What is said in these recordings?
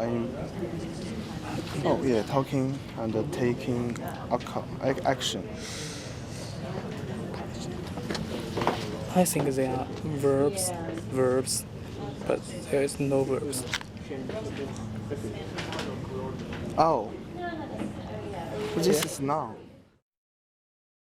I'm. Oh yeah, talking and taking action. I think they are verbs, but there is no verbs. Oh, this is noun.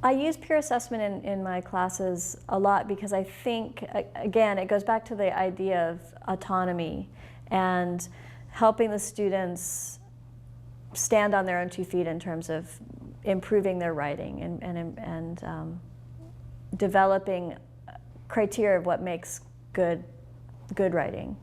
I use peer assessment in my classes a lot because I think, again, it goes back to the idea of autonomy and helping the students stand on their own 2 feet in terms of improving their writing and developing criteria of what makes good writing.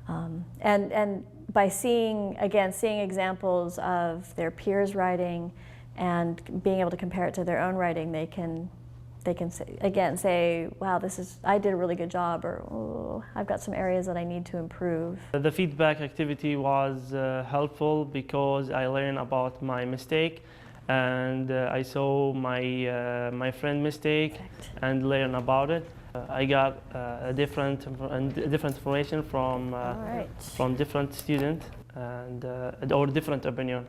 And by seeing examples of their peers' writing and being able to compare it to their own writing, they can say, wow, I did a really good job, or oh, I've got some areas that I need to improve. The feedback activity was helpful because I learned about my mistake, and I saw my friend mistake and learn about it. I got different information from different students and or different opinion.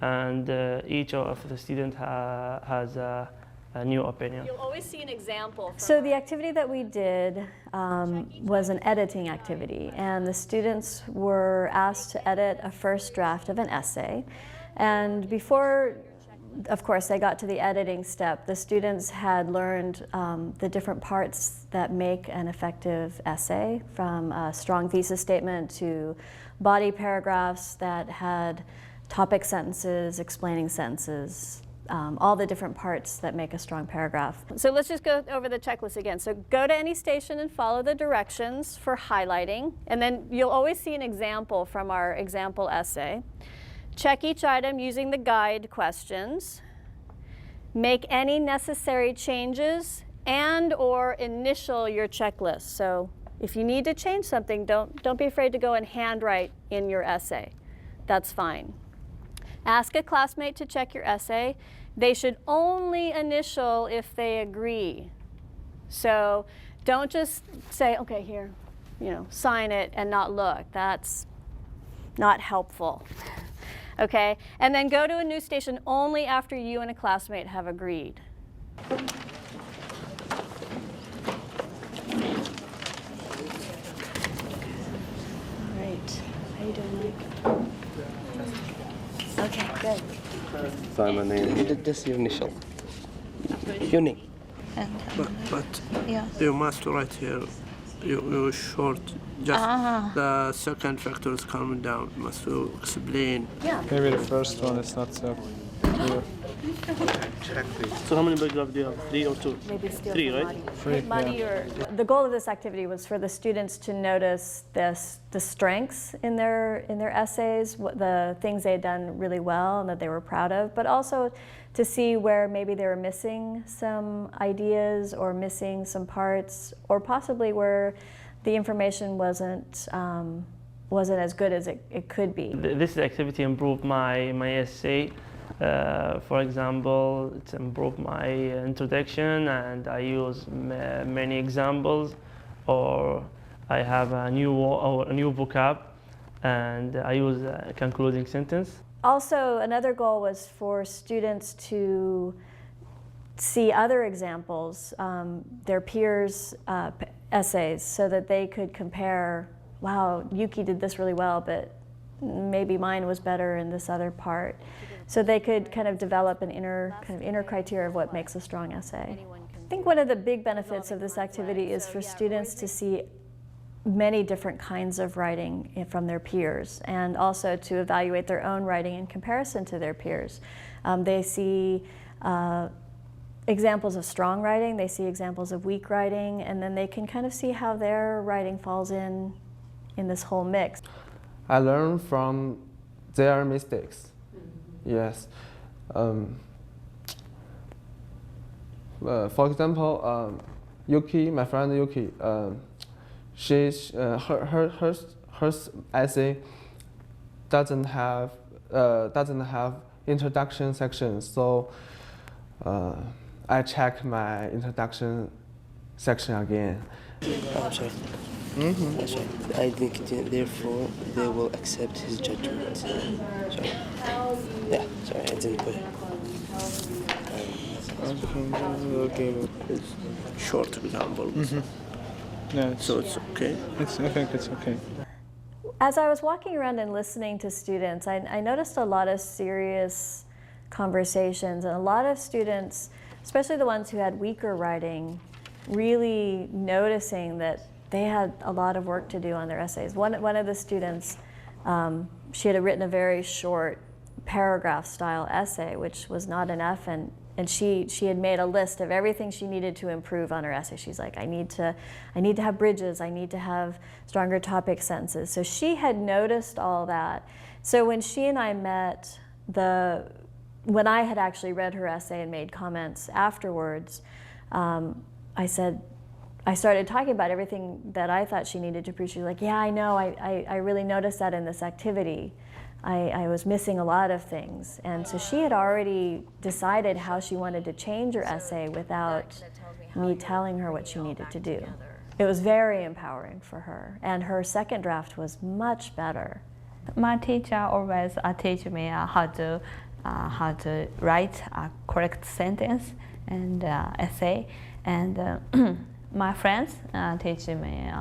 And each of the students has a new opinion. You'll always see an example. So the activity that we did was an editing activity, and the students were asked to edit a first draft of an essay. And before, of course, they got to the editing step, the students had learned the different parts that make an effective essay, from a strong thesis statement to body paragraphs that had topic sentences, explaining sentences, all the different parts that make a strong paragraph. So let's just go over the checklist again. So go to any station and follow the directions for highlighting, and then you'll always see an example from our example essay. Check each item using the guide questions. Make any necessary changes and/or initial your checklist. So if you need to change something, don't be afraid to go and handwrite in your essay. That's fine. Ask a classmate to check your essay. They should only initial if they agree. So don't just say, okay, here, sign it and not look. That's not helpful. Okay, and then go to a news station only after you and a classmate have agreed. Right. How you doing, Mike? Okay, good. Sign my name. Just your initial. Your name. But Yeah. you must write here. You short. Just the second factor is coming down. Must you explain? Yeah. Maybe the first one is not so clear. So how many paragraphs do you have? 3 or 2? Maybe steal 3, from right? Three, Muddy, yeah. The goal of this activity was for the students to notice the strengths in their essays, the things they had done really well and that they were proud of, but also to see where maybe they were missing some ideas or missing some parts, or possibly where the information wasn't as good as it could be. This activity improved my essay. For example, it improved my introduction, and I use many examples, or I have a new vocab, and I use a concluding sentence. Also, another goal was for students to see other examples, their peers' essays, so that they could compare, wow, Yuki did this really well, but maybe mine was better in this other part. So they could kind of develop an inner criteria of what makes a strong essay. I think one of the big benefits of this activity is for students to see many different kinds of writing from their peers, and also to evaluate their own writing in comparison to their peers. They see examples of strong writing, they see examples of weak writing, and then they can kind of see how their writing falls in this whole mix. I learn from their mistakes. Yes. For example, Yuki, my friend Yuki, her essay doesn't have introduction section, so I check my introduction section again. That's right. I think therefore they will accept his judgment. Sorry. Yeah, sorry, I didn't put it. Okay. Short example. No, So it's okay. I think it's okay. As I was walking around and listening to students, I noticed a lot of serious conversations, and a lot of students, especially the ones who had weaker writing, really noticing that they had a lot of work to do on their essays. One of the students, she had written a very short paragraph-style essay, which was not enough, and she had made a list of everything she needed to improve on her essay. She's like, I need to have bridges, I need to have stronger topic sentences. So she had noticed all that. So when she and I met, when I had actually read her essay and made comments afterwards, I started talking about everything that I thought she needed to improve. She was like, yeah, I know, I really noticed that in this activity. I was missing a lot of things. And so she had already decided how she wanted to change her essay without me telling her what she needed to do. It was very empowering for her. And her second draft was much better. My teacher always teach me how to write a correct sentence and essay. And my friends teach me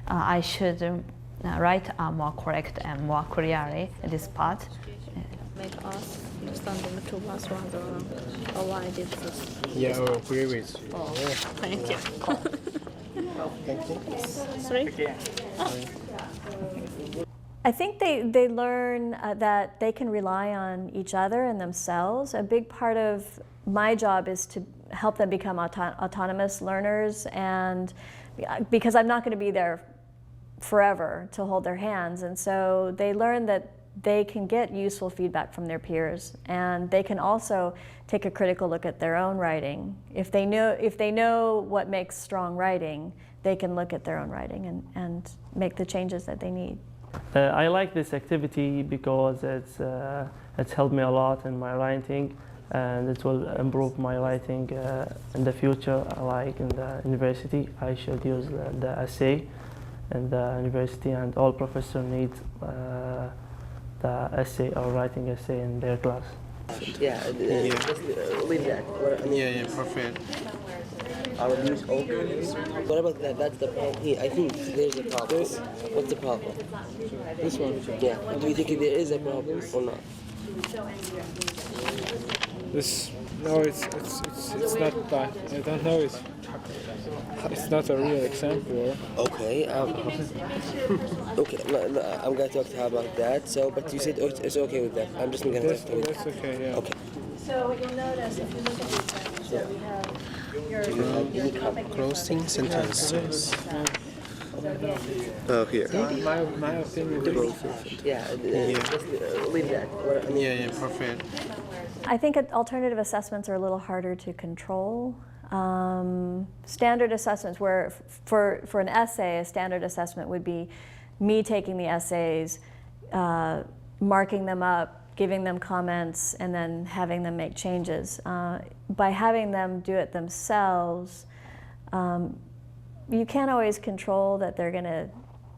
I should write more correct and more clearly this part. Make us understanding too much rather or why did this? Yeah, I agree with you. Oh, thank you. Sorry? I think they learn that they can rely on each other and themselves. A big part of my job is to help them become autonomous learners, and because I'm not going to be there forever to hold their hands, and so they learn that they can get useful feedback from their peers, and they can also take a critical look at their own writing. If they know what makes strong writing, they can look at their own writing and make the changes that they need. I like this activity because it's helped me a lot in my writing, and it will improve my writing in the future. Like in the university, I should use the essay in the university, and all professors need the essay or writing essay in their class. Yeah, just leave that. Yeah, perfect. Our views okay. What about that? That's the problem here. I think there's a problem. What's the problem? This one. Yeah. Do you think there is a problem or not? This no, it's not that. I don't know. It's not a real example. Okay. Okay. I'm gonna talk to her about that. So, but you said it's okay with that. I'm just gonna talk to her. That's okay. Yeah. Okay. So you'll notice if you look at these sentences, we have your Closing sentences. Oh, here. My opinion. Yeah. Just leave that. Yeah, perfect. I think alternative assessments are a little harder to control. Standard assessments, where for an essay, a standard assessment would be me taking the essays, marking them up, giving them comments, and then having them make changes. By having them do it themselves, you can't always control that they're going to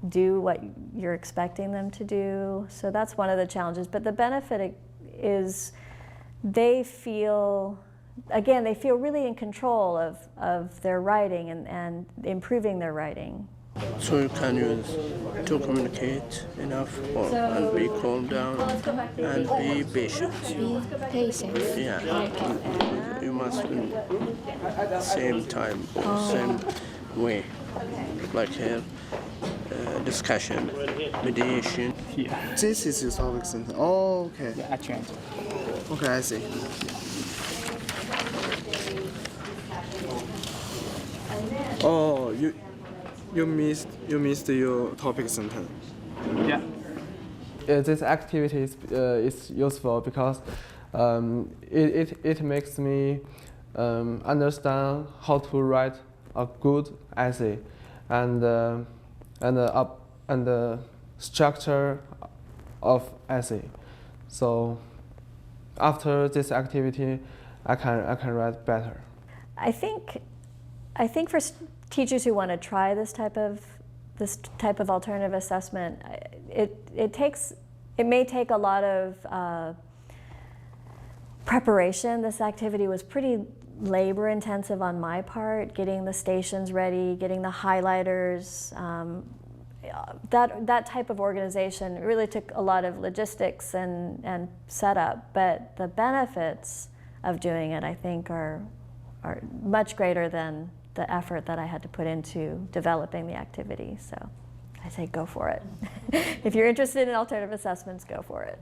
do what you're expecting them to do. So that's one of the challenges. But the benefit is they feel, again, they feel really in control of their writing and improving their writing. So you can use to communicate enough and be calm down and be patient. Be patient. Yeah. You must be same time or same way. Like here, discussion, mediation. This is your topic sentence. Oh, okay. I change. Okay, I see. Oh, you missed your topic sentence. Yeah. This activity is useful because it makes me understand how to write a good essay and the structure of essay. So after this activity, I can write better. I think for teachers who want to try this this type of alternative assessment, it may take a lot of preparation. This activity was pretty labor intensive on my part, getting the stations ready, getting the highlighters. That type of organization really took a lot of logistics and setup, but the benefits of doing it, I think, are much greater than the effort that I had to put into developing the activity. So I say go for it. If you're interested in alternative assessments, go for it.